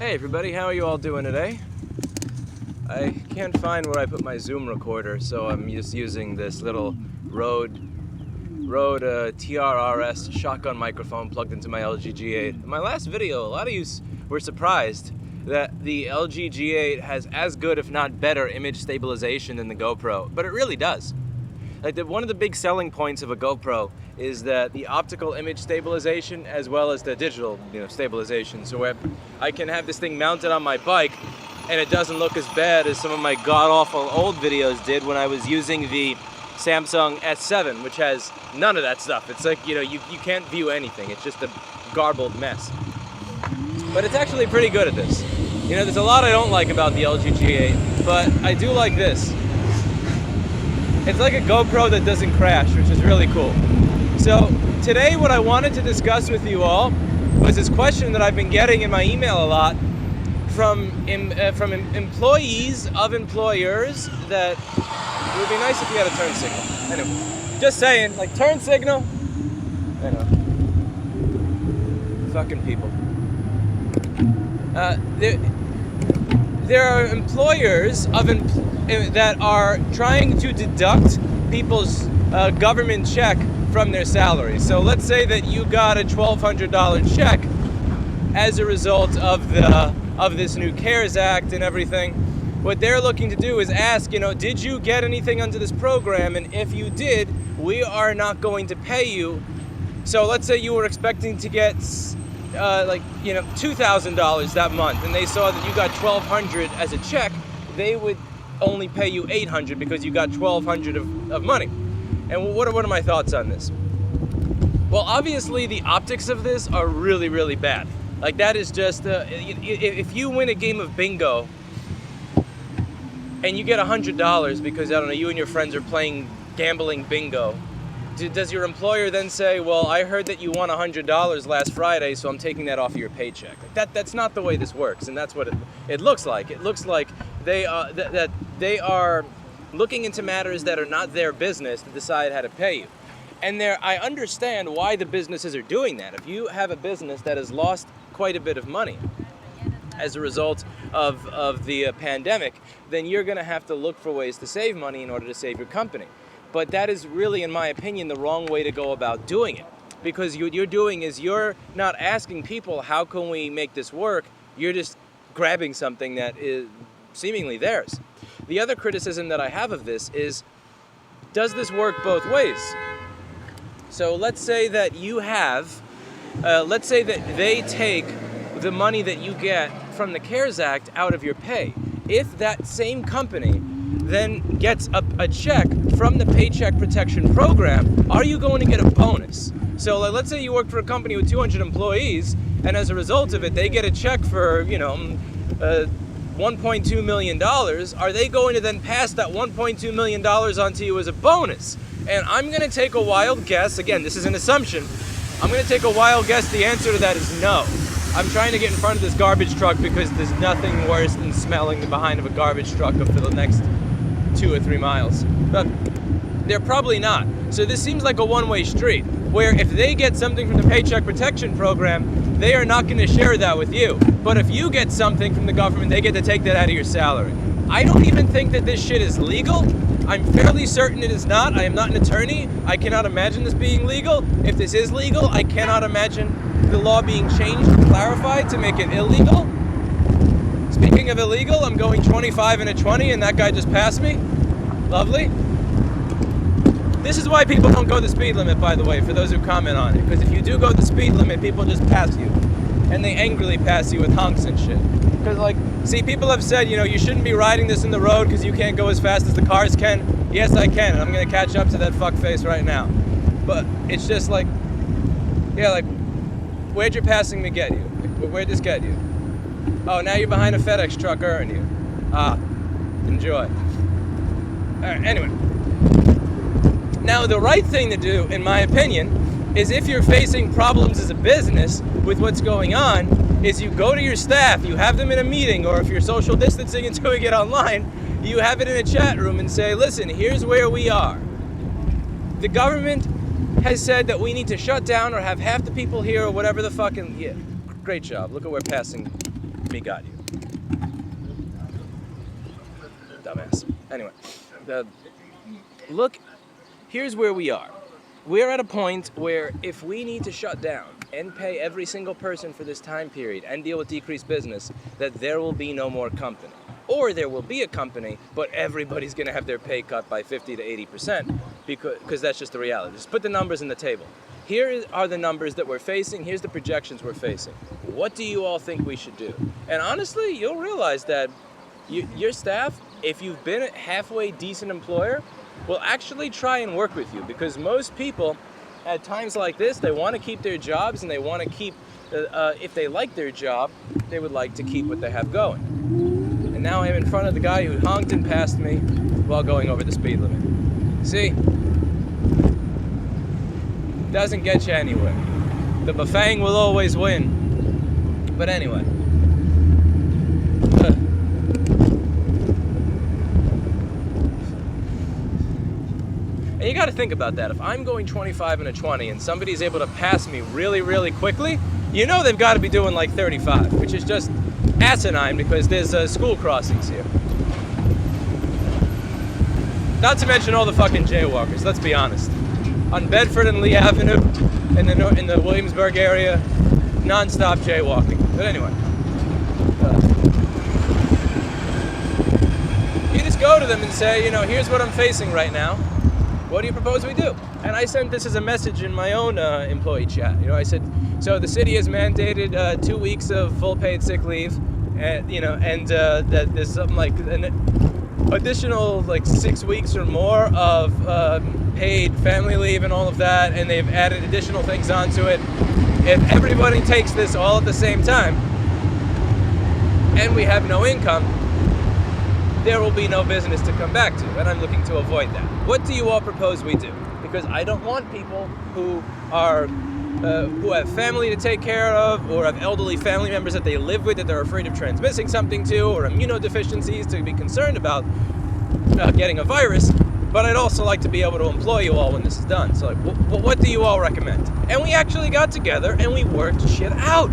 Hey everybody, how are you all doing today? I can't find where I put my Zoom recorder, so I'm just using this little Rode TRRS shotgun microphone plugged into my LG G8. In my last video, a lot of you were surprised that the LG G8 has as good, if not better, image stabilization than the GoPro, but it really does. One of the big selling points of a GoPro is that the optical image stabilization as well as the digital stabilization. So where I can have this thing mounted on my bike and it doesn't look as bad as some of my god-awful old videos did when I was using the Samsung S7, which has none of that stuff. It's like, you can't view anything. It's just a garbled mess. But it's actually pretty good at this. There's a lot I don't like about the LG G8, but I do like this. It's like a GoPro that doesn't crash, which is really cool. So today what I wanted to discuss with you all was this question that I've been getting in my email a lot from employees of employers that it would be nice if you had a turn signal. Anyway, just saying, like turn signal. I know. Fucking people. There are employers that are trying to deduct people's government check from their salary. So let's say that you got a $1,200 check as a result of this new CARES Act and everything. What they're looking to do is ask, did you get anything under this program? And if you did, we are not going to pay you. So let's say you were expecting to get $2,000 that month, and they saw that you got $1,200 as a check, they would only pay you $800 because you got $1,200 of money. And what are my thoughts on this? Well, obviously the optics of this are really, really bad. Like that is just if you win a game of bingo and you get $100 because I don't know, you and your friends are playing gambling bingo. Does your employer then say, well, I heard that you won $100 last Friday, so I'm taking that off of your paycheck? That's not the way this works, and that's what it looks like. It looks like they are looking into matters that are not their business to decide how to pay you. And I understand why the businesses are doing that. If you have a business that has lost quite a bit of money as a result of the pandemic, then you're going to have to look for ways to save money in order to save your company. But that is really, in my opinion, the wrong way to go about doing it. Because what you're doing is you're not asking people, how can we make this work? You're just grabbing something that is seemingly theirs. The other criticism that I have of this is, does this work both ways? So let's say that let's say that they take the money that you get from the CARES Act out of your pay. If that same company then gets a check from the Paycheck Protection Program, are you going to get a bonus? So let's say you work for a company with 200 employees, and as a result of it, they get a check for, $1.2 million. Are they going to then pass that $1.2 million onto you as a bonus? And I'm going to take a wild guess. Again, this is an assumption. I'm going to take a wild guess. The answer to that is no. I'm trying to get in front of this garbage truck because there's nothing worse than smelling the behind of a garbage truck for the next 2 or 3 miles. But they're probably not. So this seems like a one-way street, where if they get something from the Paycheck Protection Program, they are not going to share that with you. But if you get something from the government, they get to take that out of your salary. I don't even think that this shit is legal. I'm fairly certain it is not. I am not an attorney. I cannot imagine this being legal. If this is legal, I cannot imagine the law being changed or clarified to make it illegal. Speaking of illegal, I'm going 25 and a 20 and that guy just passed me. Lovely. This is why people don't go the speed limit, by the way, for those who comment on it. Because if you do go the speed limit, people just pass you. And they angrily pass you with honks and shit. Because people have said, you shouldn't be riding this in the road because you can't go as fast as the cars can. Yes, I can, and I'm going to catch up to that fuckface right now. But it's just where'd your passing me get you? Where'd this get you? Oh, now you're behind a FedEx truck, aren't you? Ah, enjoy. All right, anyway. Now, the right thing to do, in my opinion, is if you're facing problems as a business with what's going on, is you go to your staff, you have them in a meeting, or if you're social distancing and doing it online, you have it in a chat room and say, listen, here's where we are. The government has said that we need to shut down or have half the people here or whatever the fucking... Yeah, great job. Look at where passing Me got you. Dumbass. Anyway, look, here's where we are. We're at a point where if we need to shut down and pay every single person for this time period and deal with decreased business, that there will be no more company. Or there will be a company, but everybody's going to have their pay cut by 50 to 80% because that's just the reality. Just put the numbers in the table. Here are the numbers that we're facing. Here's the projections we're facing. What do you all think we should do? And honestly, you'll realize that your staff, if you've been a halfway decent employer, will actually try and work with you, because most people at times like this, they want to keep their jobs, and they want to keep, if they like their job, they would like to keep what they have going. And now I'm in front of the guy who honked and passed me while going over the speed limit. See? Doesn't get you anywhere. The bafang will always win. But anyway. And you got to think about that. If I'm going 25 and a 20 and somebody's able to pass me really, really quickly, you know they've got to be doing like 35, which is just asinine because there's school crossings here. Not to mention all the fucking jaywalkers, let's be honest. On Bedford and Lee Avenue in the Williamsburg area, non-stop jaywalking. But anyway. You just go to them and say, here's what I'm facing right now. What do you propose we do? And I sent this as a message in my own employee chat. I said, so the city has mandated 2 weeks of full paid sick leave, and that there's something like an additional like 6 weeks or more of paid family leave and all of that, and they've added additional things onto it. If everybody takes this all at the same time, and we have no income, there will be no business to come back to, and I'm looking to avoid that. What do you all propose we do? Because I don't want people who have family to take care of, or have elderly family members that they live with that they're afraid of transmitting something to, or immunodeficiencies to be concerned about getting a virus. But I'd also like to be able to employ you all when this is done. So what do you all recommend? And we actually got together and we worked shit out.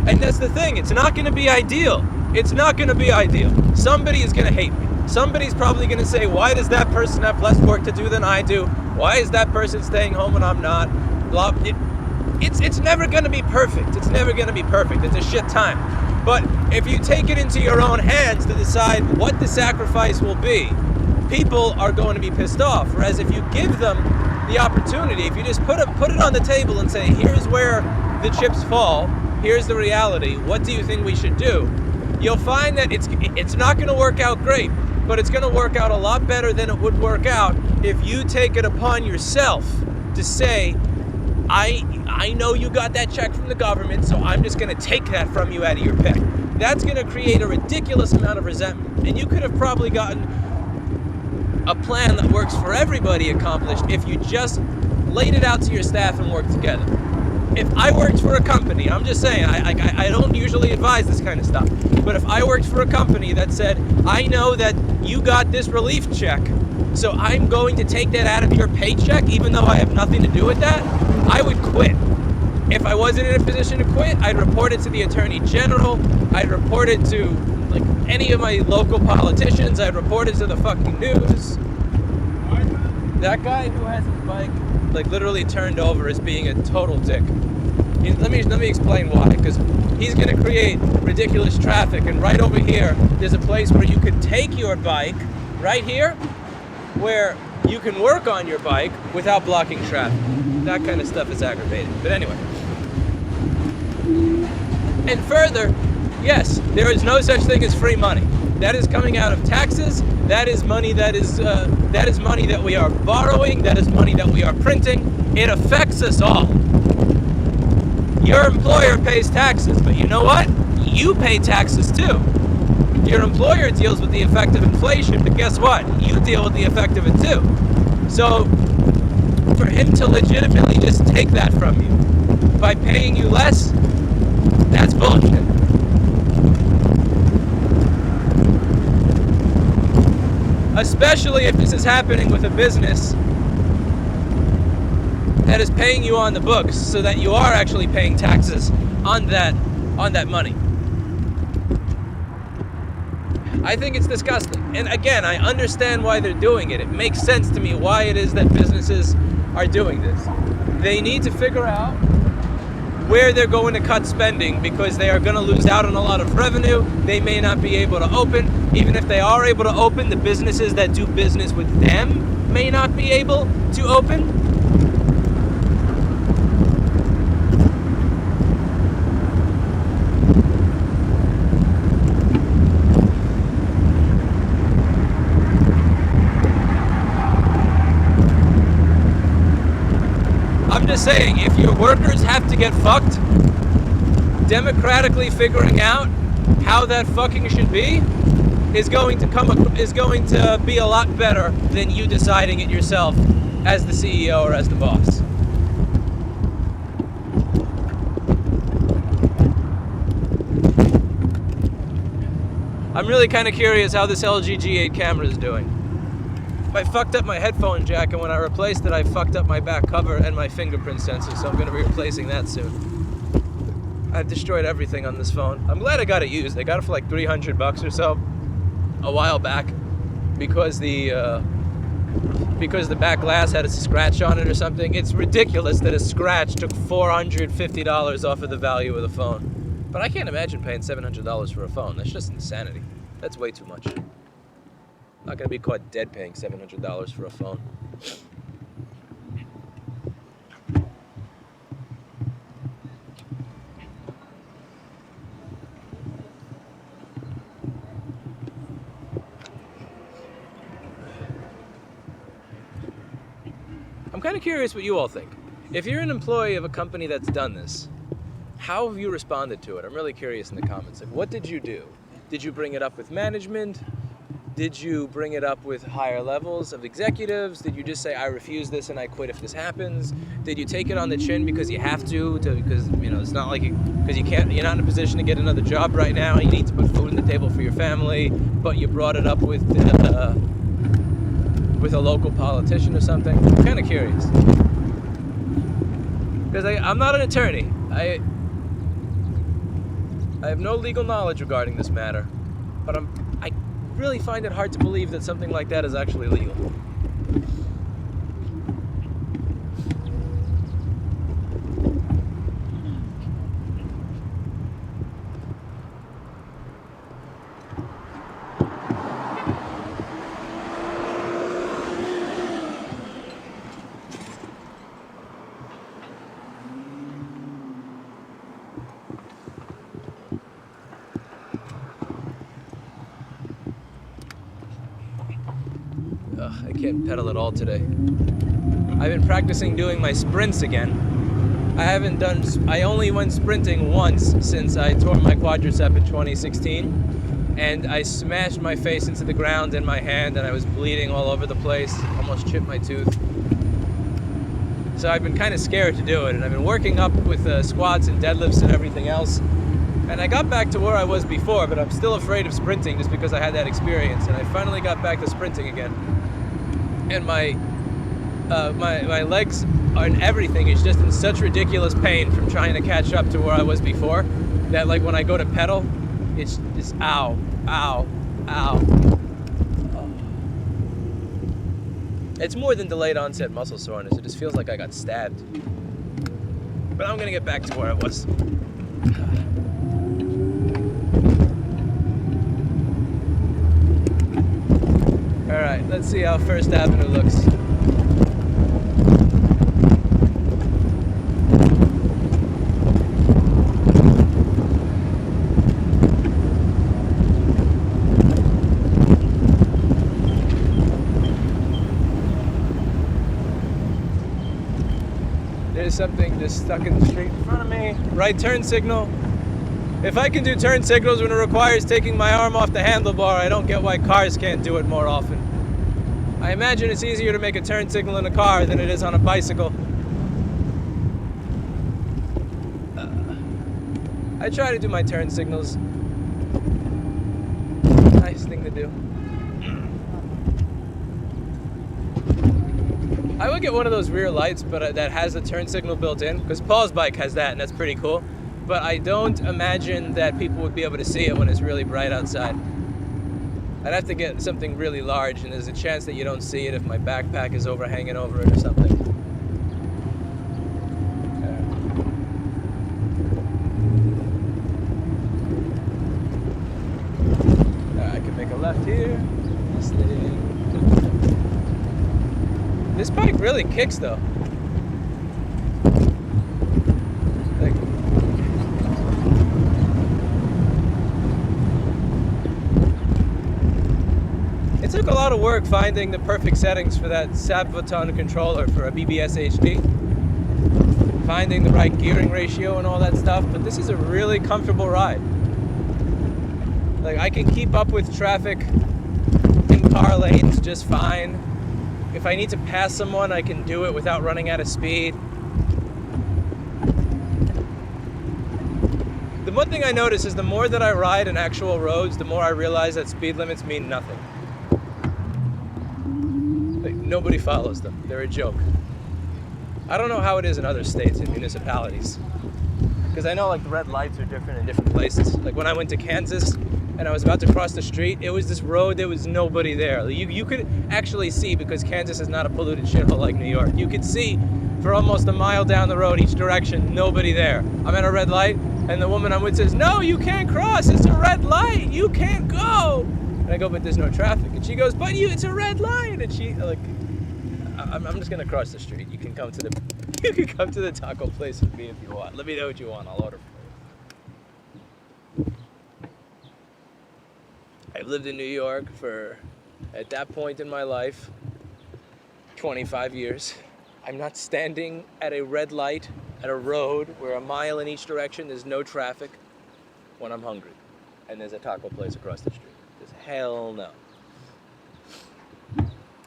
And that's the thing, it's not going to be ideal. It's not going to be ideal. Somebody is going to hate me. Somebody's probably going to say, why does that person have less work to do than I do? Why is that person staying home when I'm not? Blah. It's never going to be perfect. It's never going to be perfect. It's a shit time. But if you take it into your own hands to decide what the sacrifice will be, people are going to be pissed off. Whereas if you give them the opportunity, if you just put it on the table and say, here's where the chips fall, here's the reality, what do you think we should do? You'll find that it's not going to work out great, but it's going to work out a lot better than it would work out if you take it upon yourself to say, I know you got that check from the government, so I'm just going to take that from you out of your pay. That's going to create a ridiculous amount of resentment, and you could have probably gotten a plan that works for everybody accomplished if you just laid it out to your staff and worked together. If I worked for a company, I'm just saying, I don't usually advise this kind of stuff, but if I worked for a company that said, I know that you got this relief check, so I'm going to take that out of your paycheck even though I have nothing to do with that, I would quit. If I wasn't in a position to quit, I'd report it to the Attorney General, I'd report it to like any of my local politicians, I'd report it to the fucking news. That guy who has his bike like literally turned over as being a total dick. Let me explain why, because he's going to create ridiculous traffic, and right over here there's a place where you could take your bike, right here, where you can work on your bike without blocking traffic. That kind of stuff is aggravating. But anyway. And further, yes, there is no such thing as free money. That is coming out of taxes. That is money that is money that we are borrowing. That is money that we are printing. It affects us all. Your employer pays taxes, but you know what? You pay taxes too. Your employer deals with the effect of inflation, but guess what? You deal with the effect of it too. So, for him to legitimately just take that from you by paying you less, that's bullshit. Especially if this is happening with a business that is paying you on the books so that you are actually paying taxes on that money. I think it's disgusting. And again, I understand why they're doing it. It makes sense to me why it is that businesses are doing this. They need to figure out where they're going to cut spending because they are going to lose out on a lot of revenue. They may not be able to open. Even if they are able to open, the businesses that do business with them may not be able to open. I'm just saying, if your workers have to get fucked, democratically figuring out how that fucking should be is going to be a lot better than you deciding it yourself as the CEO or as the boss. I'm really kind of curious how this LG G8 camera is doing. I fucked up my headphone jack, and when I replaced it, I fucked up my back cover and my fingerprint sensor, so I'm going to be replacing that soon. I've destroyed everything on this phone. I'm glad I got it used. I got it for like $300 or so a while back because the back glass had a scratch on it or something. It's ridiculous that a scratch took $450 off of the value of the phone. But I can't imagine paying $700 for a phone. That's just insanity. That's way too much. Not going to be caught dead paying $700 for a phone. I'm kind of curious what you all think. If you're an employee of a company that's done this, how have you responded to it? I'm really curious in the comments. Like, what did you do? Did you bring it up with management? Did you bring it up with higher levels of executives? Did you just say, I refuse this and I quit if this happens? Did you take it on the chin because you have to because, you know, it's not like because you're not in a position to get another job right now and you need to put food on the table for your family, but you brought it up with a local politician or something? I'm kind of curious. Because I'm not an attorney. I have no legal knowledge regarding this matter, but I really find it hard to believe that something like that is actually legal. I can't pedal at all today. I've been practicing doing my sprints again. I only went sprinting once since I tore my quadricep in 2016, and I smashed my face into the ground and my hand, and I was bleeding all over the place, almost chipped my tooth. So I've been kind of scared to do it, and I've been working up with squats and deadlifts and everything else. And I got back to where I was before, but I'm still afraid of sprinting just because I had that experience, and I finally got back to sprinting again. And my legs and everything is just in such ridiculous pain from trying to catch up to where I was before that, like, when I go to pedal, it's just ow, ow, ow. Oh. It's more than delayed onset muscle soreness. It just feels like I got stabbed. But I'm gonna get back to where I was. Alright, let's see how First Avenue looks. There's something just stuck in the street in front of me. Right turn signal. If I can do turn signals when it requires taking my arm off the handlebar, I don't get why cars can't do it more often. I imagine it's easier to make a turn signal in a car than it is on a bicycle. I try to do my turn signals. Nice thing to do. I would get one of those rear lights, but that has a turn signal built in, because Paul's bike has that, and that's pretty cool. But I don't imagine that people would be able to see it when it's really bright outside. I'd have to get something really large, and there's a chance that you don't see it if my backpack is overhanging over it or something. I can make a left here. This bike really kicks though. Like, it took a lot of work finding the perfect settings for that Sabvoton controller for a BBS HD. Finding the right gearing ratio and all that stuff, but this is a really comfortable ride. Like, I can keep up with traffic in car lanes just fine. If I need to pass someone, I can do it without running out of speed. The one thing I notice is the more that I ride in actual roads, the more I realize that speed limits mean nothing. Like, nobody follows them. They're a joke. I don't know how it is in other states and municipalities. Because I know like the red lights are different in different places. Like when I went to Kansas and I was about to cross the street, it was this road, there was nobody there. You could actually see, because Kansas is not a polluted shithole like New York, you could see for almost a mile down the road each direction, nobody there. I'm at a red light and the woman I'm with says, "No, you can't cross, it's a red light, you can't go." And I go, "But there's no traffic." And she goes, "But it's a red light." And she, like, I'm just gonna cross the street. You can come to the taco place with me if you want. Let me know what you want, I'll order for you. I've lived in New York for, at that point in my life, 25 years. I'm not standing at a red light at a road where a mile in each direction there's no traffic when I'm hungry and there's a taco place across the street. Just hell no.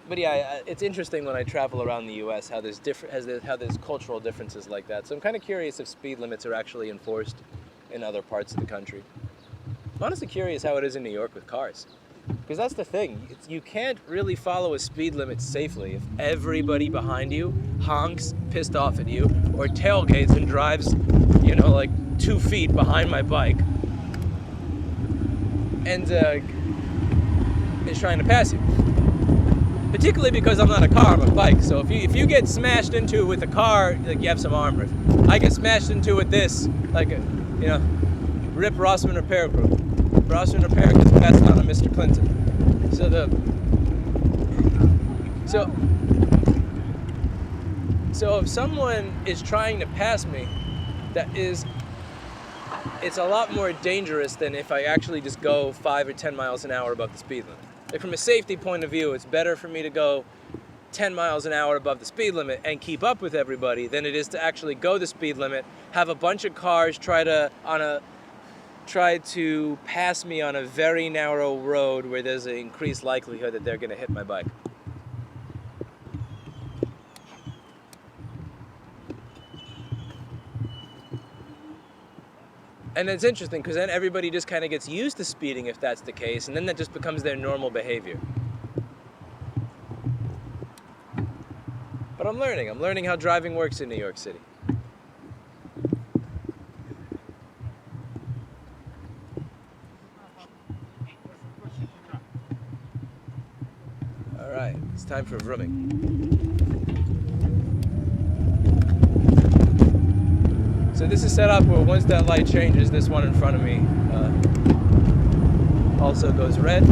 But yeah, it's interesting when I travel around the U.S. how there's cultural differences like that. So I'm kind of curious if speed limits are actually enforced in other parts of the country. I'm honestly curious how it is in New York with cars. Because that's the thing, you can't really follow a speed limit safely if everybody behind you honks pissed off at you or tailgates and drives, like 2 feet behind my bike and is trying to pass you. Particularly because I'm not a car, I'm a bike. So if you get smashed into with a car, like, you have some armor. If I get smashed into with this, like, rip Rossman Repair Group. Rossman Repair gets passed on to Mr. Clinton. So if someone is trying to pass me, it's a lot more dangerous than if I actually just go 5 or 10 miles an hour above the speed limit. Like, from a safety point of view, it's better for me to go 10 miles an hour above the speed limit and keep up with everybody than it is to actually go the speed limit, have a bunch of cars try to pass me on a very narrow road where there's an increased likelihood that they're going to hit my bike. And it's interesting because then everybody just kind of gets used to speeding if that's the case, and then that just becomes their normal behavior. But I'm learning how driving works in New York City. All right, it's time for vrooming. So this is set up where once that light changes, this one in front of me also goes red.